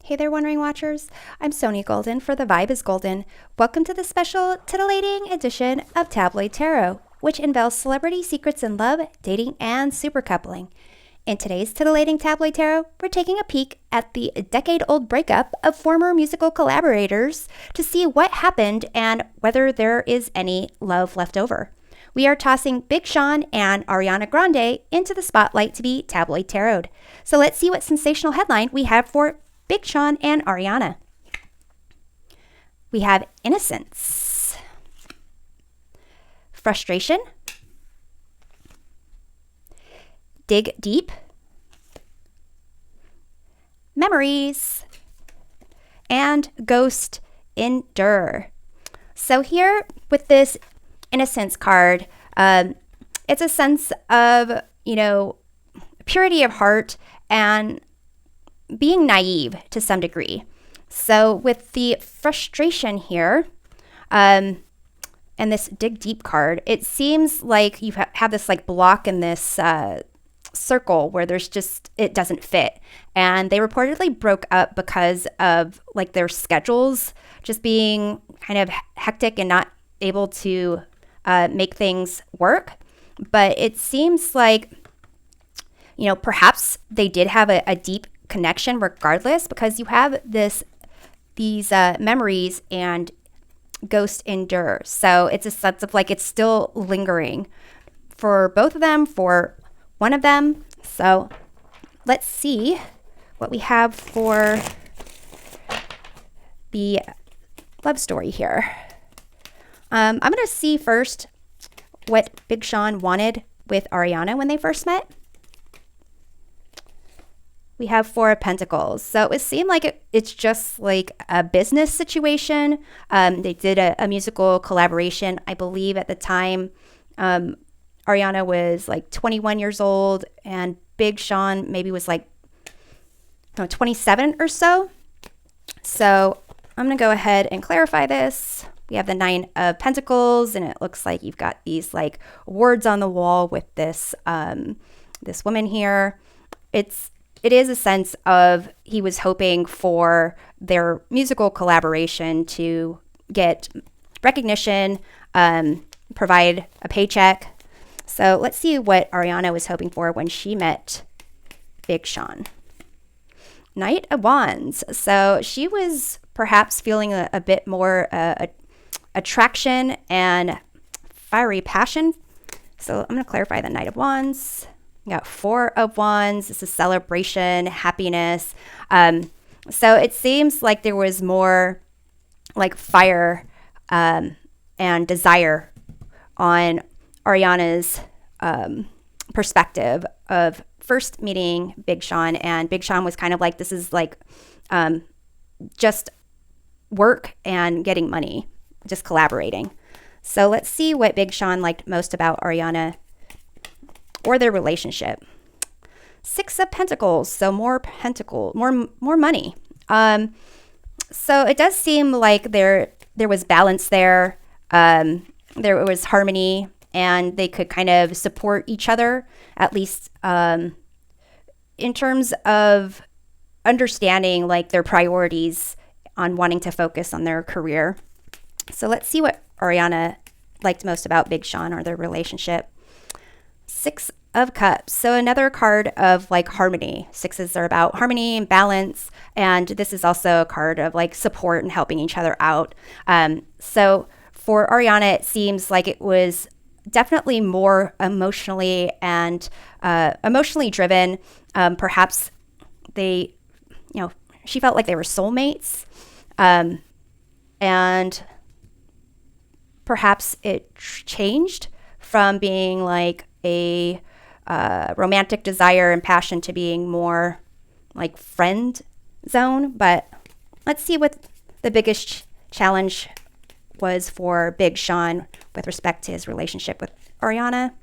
Hey there, Wondering Watchers. I'm Sonia Golden for The Vibe is Golden. Welcome to the special titillating edition of Tabloid Tarot, which unveils celebrity secrets in love, dating, and supercoupling. In today's titillating tabloid tarot, we're taking a peek at the decade-old breakup of former musical collaborators to see what happened and whether there is any love left over. We are tossing Big Sean and Ariana Grande into the spotlight to be tabloid tarot. So let's see what sensational headline we have for Big Sean and Ariana. We have innocence, frustration, dig deep, memories, and ghost endure. So here with this innocence card, it's a sense of, purity of heart and being naive to some degree. So with the frustration here, and this dig deep card, it seems like you have this like block in this circle where it doesn't fit. And they reportedly broke up because of like their schedules just being kind of hectic and not able to make things work. But it seems like, perhaps they did have a deep connection regardless, because you have these memories and ghost endure. So it's a sense of like it's still lingering for both of them, for one of them. So let's see what we have for the love story here. I'm going to see first what Big Sean wanted with Ariana when they first met. We have Four of Pentacles. So it seemed like it's just like a business situation. They did a musical collaboration. I believe at the time, Ariana was like 21 years old and Big Sean maybe was like 27 or so. So I'm going to go ahead and clarify this. We have the Nine of Pentacles, and it looks like you've got these like words on the wall with this this woman here. It is a sense of he was hoping for their musical collaboration to get recognition, provide a paycheck. So let's see what Ariana was hoping for when she met Big Sean. Knight of Wands. So she was perhaps feeling a bit more attraction and fiery passion. So I'm going to clarify the Knight of Wands. We got Four of Wands. This is celebration, happiness. So it seems like there was more like fire and desire on Ariana's perspective of first meeting Big Sean. And Big Sean was kind of like, this is like just work and getting money, just collaborating. So let's see what Big Sean liked most about Ariana or their relationship. Six of Pentacles, so more money. So it does seem like there was balance there. There was harmony, and they could kind of support each other, at least in terms of understanding like their priorities on wanting to focus on their career. So let's see what Ariana liked most about Big Sean or their relationship. Six of Cups. So another card of like harmony. Sixes are about harmony and balance. And this is also a card of like support and helping each other out. So for Ariana, it seems like it was definitely more emotionally and emotionally driven. Perhaps they, she felt like they were soulmates. And perhaps it changed from being like a romantic desire and passion to being more like friend zone. But let's see what the biggest challenge was for Big Sean with respect to his relationship with Ariana.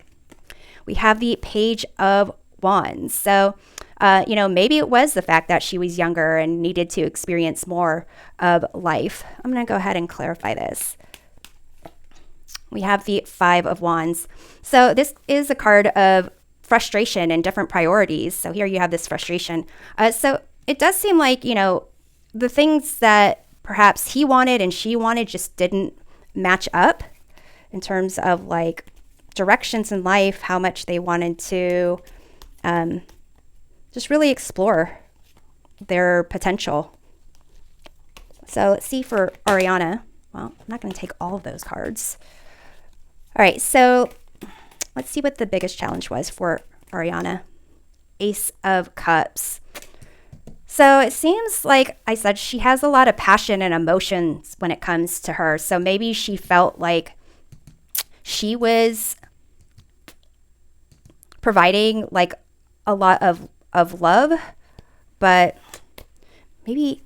We have the Page of Wands. So, maybe it was the fact that she was younger and needed to experience more of life. I'm going to go ahead and clarify this. We have the Five of Wands. So this is a card of frustration and different priorities. So here you have this frustration. So it does seem like, the things that perhaps he wanted and she wanted just didn't match up in terms of like directions in life, how much they wanted to just really explore their potential. So let's see for Ariana. Well, I'm not going to take all of those cards. All right, so let's see what the biggest challenge was for Ariana. Ace of Cups. So it seems like I said she has a lot of passion and emotions when it comes to her. So maybe she felt like she was providing like a lot of love, but maybe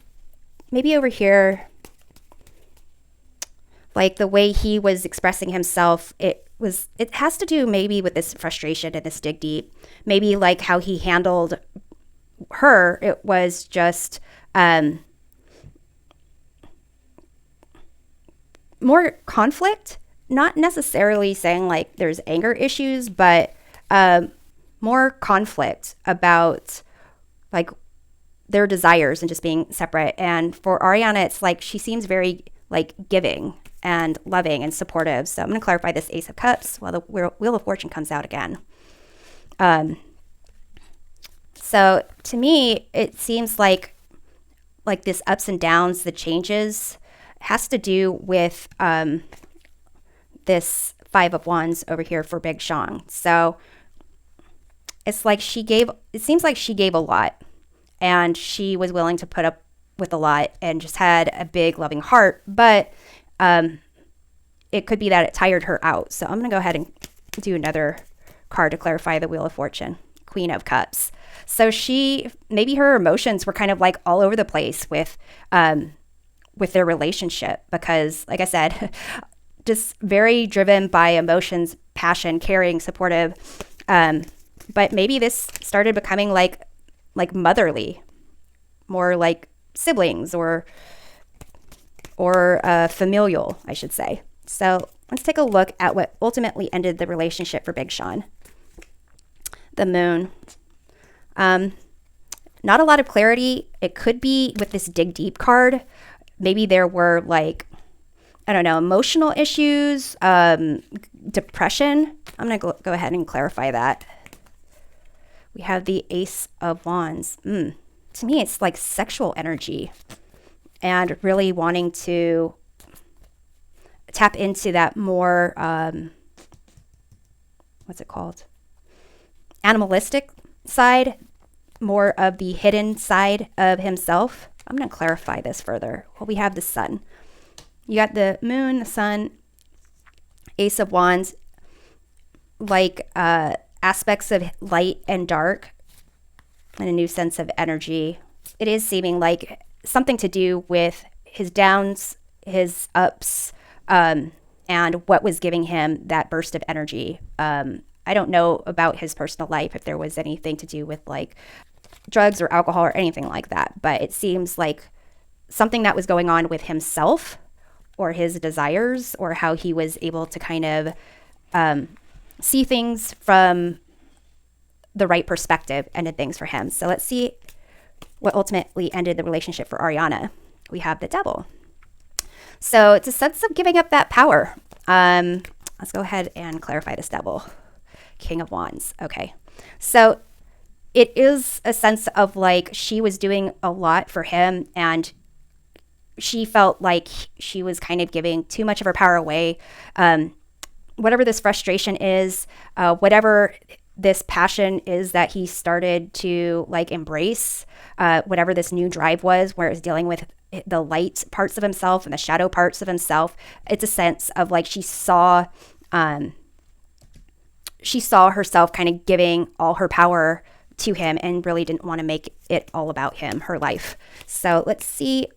over here, like the way he was expressing himself, it has to do maybe with this frustration and this dig deep. Maybe like how he handled her, it was just more conflict, not necessarily saying like there's anger issues, but more conflict about like their desires and just being separate. And for Ariana, it's like she seems very like giving and loving and supportive. So I'm going to clarify this Ace of Cups while the Wheel of Fortune comes out again. So to me, it seems like this ups and downs, the changes, has to do with this Five of Wands over here for Big Sean. So it's like it seems like she gave a lot, and she was willing to put up with a lot and just had a big loving heart, but it could be that it tired her out. So I'm going to go ahead and do another card to clarify the Wheel of Fortune, Queen of Cups. So maybe her emotions were kind of like all over the place with their relationship, because like I said, just very driven by emotions, passion, caring, supportive. But maybe this started becoming like motherly, more like siblings or familial, I should say. So let's take a look at what ultimately ended the relationship for Big Sean. The Moon. Not a lot of clarity. It could be with this Dig Deep card. Maybe there were like, I don't know, emotional issues, depression. I'm going to go ahead and clarify that. We have the Ace of Wands. To me, it's like sexual energy and really wanting to tap into that more, what's it called? Animalistic side, more of the hidden side of himself. I'm going to clarify this further. Well, we have the Sun. You got the Moon, the Sun, Ace of Wands, like aspects of light and dark, and a new sense of energy. It is seeming like something to do with his downs, his ups, and what was giving him that burst of energy. I don't know about his personal life, if there was anything to do with like drugs or alcohol or anything like that, but it seems like something that was going on with himself or his desires, or how he was able to kind of see things from the right perspective ended things for him. So let's see what ultimately ended the relationship for Ariana. We have the Devil. So it's a sense of giving up that power. Let's go ahead and clarify this Devil. King of Wands. Okay. So it is a sense of like she was doing a lot for him, and she felt like she was kind of giving too much of her power away. Whatever this frustration is, whatever this passion is that he started to like embrace, whatever this new drive was, where it was dealing with the light parts of himself and the shadow parts of himself, it's a sense of like she saw herself kind of giving all her power to him and really didn't want to make it all about him, her life. So let's see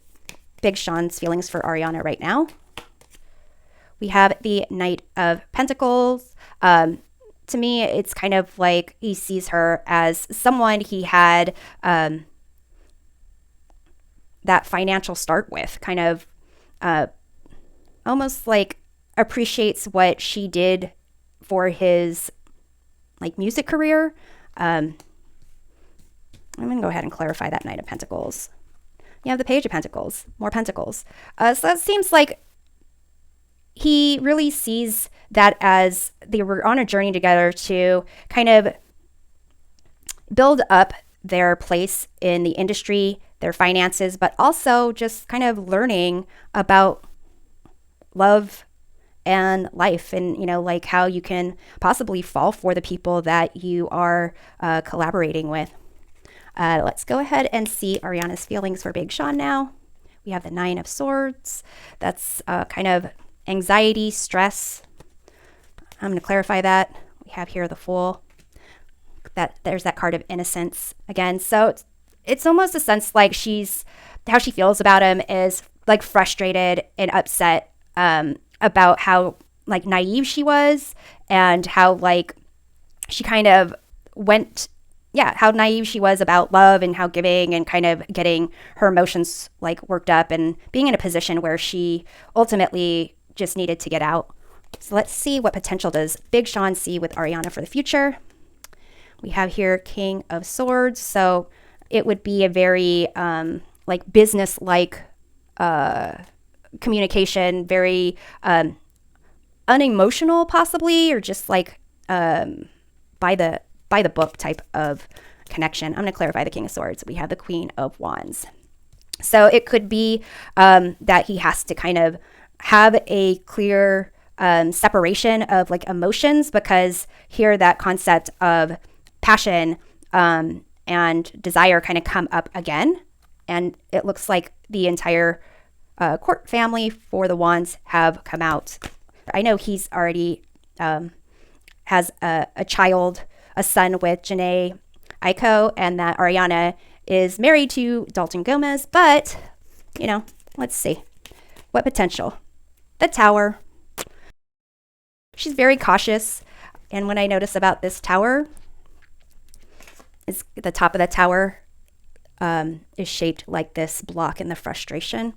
Big Sean's feelings for Ariana right now. We have the Knight of Pentacles. To me, it's kind of like he sees her as someone he had that financial start with, kind of almost like appreciates what she did for his like music career. I'm going to go ahead and clarify that Knight of Pentacles. You have the Page of Pentacles, more Pentacles. So that seems like he really sees that as they were on a journey together to kind of build up their place in the industry, their finances, but also just kind of learning about love and life, and like how you can possibly fall for the people that you are collaborating with. Let's go ahead and see Ariana's feelings for Big Sean now. We have the Nine of Swords. That's kind of anxiety, stress. I'm going to clarify that. We have here the Fool. There's that card of innocence again. So it's almost a sense like how she feels about him is like frustrated and upset about how like naive she was, and how like she kind of how naive she was about love and how giving, and kind of getting her emotions like worked up and being in a position where she ultimately just needed to get out. So let's see what potential does Big Sean see with Ariana for the future. We have here King of Swords. So it would be a very like business-like communication, very unemotional possibly, or just like by the book type of connection. I'm going to clarify the King of Swords. We have the Queen of Wands. So it could be that he has to kind of have a clear separation of like emotions, because here that concept of passion and desire kind of come up again. And it looks like the entire court family for the Wands have come out. I know he's already has a child, a son with Janae Aiko, and that Ariana is married to Dalton Gomez. But, let's see. What potential? The Tower. She's very cautious. And what I notice about this tower is the top of the tower is shaped like this block in the frustration.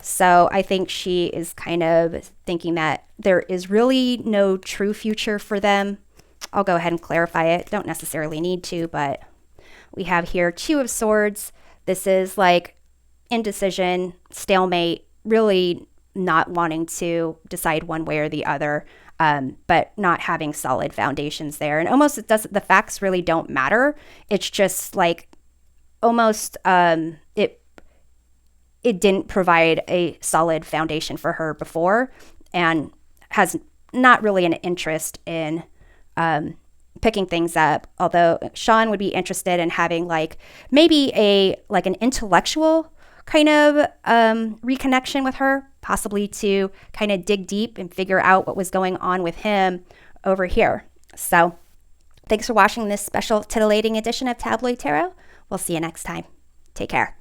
So I think she is kind of thinking that there is really no true future for them. I'll go ahead and clarify it. Don't necessarily need to, but we have here Two of Swords. This is like indecision, stalemate, really not wanting to decide one way or the other, but not having solid foundations there. And almost the facts really don't matter. It's just like almost it didn't provide a solid foundation for her before, and has not really an interest in picking things up. Although Sean would be interested in having like maybe an intellectual kind of reconnection with her, possibly to kind of dig deep and figure out what was going on with him over here. So thanks for watching this special titillating edition of Tabloid Tarot. We'll see you next time. Take care.